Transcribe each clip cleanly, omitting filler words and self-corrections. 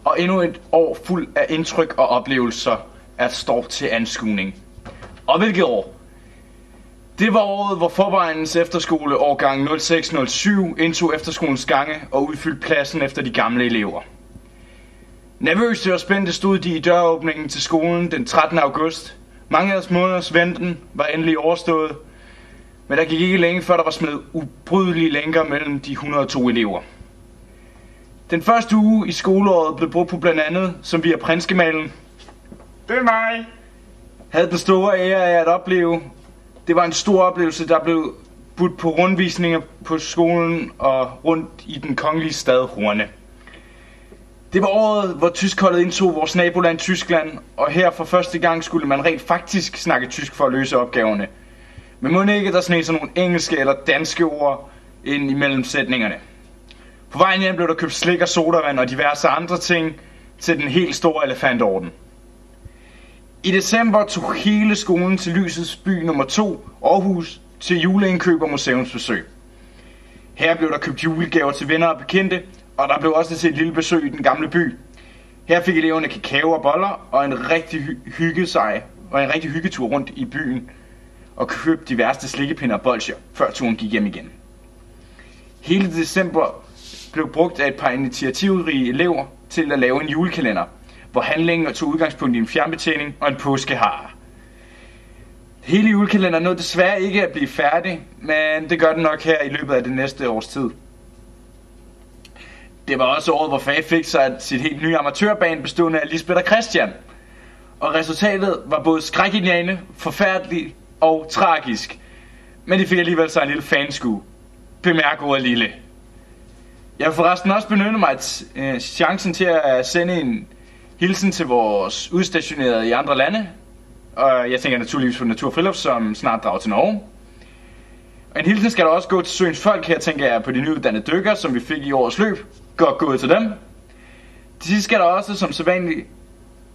og endnu et år fuld af indtryk og oplevelser står til anskuning. Og hvilket år? Det var året, hvor Forvejens Efterskole årgang 0607 indtog efterskolens gange og udfyldte pladsen efter de gamle elever. Nervøse og spændte stod de i døråbningen til skolen den 13. august. Mange af måneders venten var endelig overstået, men der gik ikke længe før der var smidt ubrydelige lænker mellem de 102 elever. Den første uge i skoleåret blev brugt på blandt andet, som via Prinskemalen. Det er mig. Havde den store ære af at opleve. Det var en stor oplevelse, der blev budt på rundvisninger på skolen og rundt i den kongelige stad Horne. Det var året, hvor tyskholdet indtog vores naboland Tyskland, og her for første gang skulle man rent faktisk snakke tysk for at løse opgaverne. Men må ikke der sneg sig nogle engelske eller danske ord ind imellem sætningerne. På vejen hjem blev der købt slik og sodavand og diverse andre ting til den helt store elefantorden. I december tog hele skolen til Lysets by nummer 2, Aarhus, til juleindkøb og museumsbesøg. Her blev der købt julegaver til venner og bekendte, og der blev også til et lille besøg i den gamle by. Her fik eleverne kakao og boller og en rigtig hyggetur rundt i byen og købte diverse slikkepinde og bolsjer, før turen gik hjem igen. Hele december blev brugt af et par initiativrige elever til at lave en julekalender, hvor handlingen tog udgangspunkt i en fjernbetjening og en påskehare. Hele julekalenderen nåede desværre ikke at blive færdig, men det gør den nok her i løbet af det næste års tid. Det var også året, hvor Fage fik sig sit helt nye amatørband bestående af Lisbeth og Christian. Og resultatet var både skrækindjagende, forfærdeligt og tragisk. Men de fik alligevel sig en lille fanskue. Bemærk ordet lille. Jeg vil forresten også benytte mig af chancen til at sende en hilsen til vores udstationerede i andre lande. Og jeg tænker naturligvis på Natur og Frilufts, som snart drager til Norge. Og en hilsen skal der også gå til søens folk. Her tænker jeg på de nyuddannede dykkere, som vi fik i årets løb. Godt gået til dem. Til sidst skal der også som sædvanligt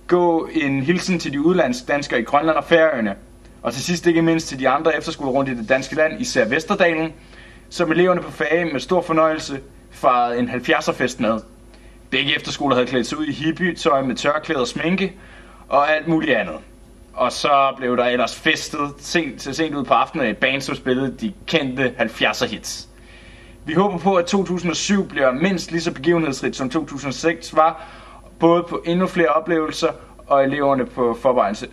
gå en hilsen til de udlandsdanskere i Grønland og Færøerne. Og til sidst ikke mindst til de andre efterskoler rundt i det danske land, især Vesterdalen, som eleverne på Fage med stor fornøjelse fejrede en 70'er-fest med. Begge efterskoler havde klædt sig ud i hippietøj med tørklæder og sminke og alt muligt andet. Og så blev der ellers festet sent ud på aftenen af et band, som spillede de kendte 70'er hits. Vi håber på, at 2007 bliver mindst lige så begivenhedsrigt som 2006 var, både på endnu flere oplevelser og eleverne på Forvejens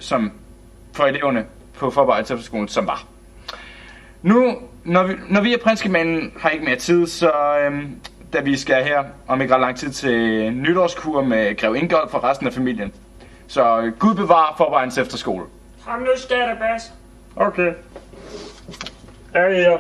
Efterskolen, som var. Nu, når vi er Prinskemalen, har ikke mere tid, så da vi skal her om ikke ret lang tid til nytårskur med Grev Ingolf for resten af familien. Så Gud bevarer Forvejens Efterskole. Ham nu skal der, Bas. Okay. Jeg er her.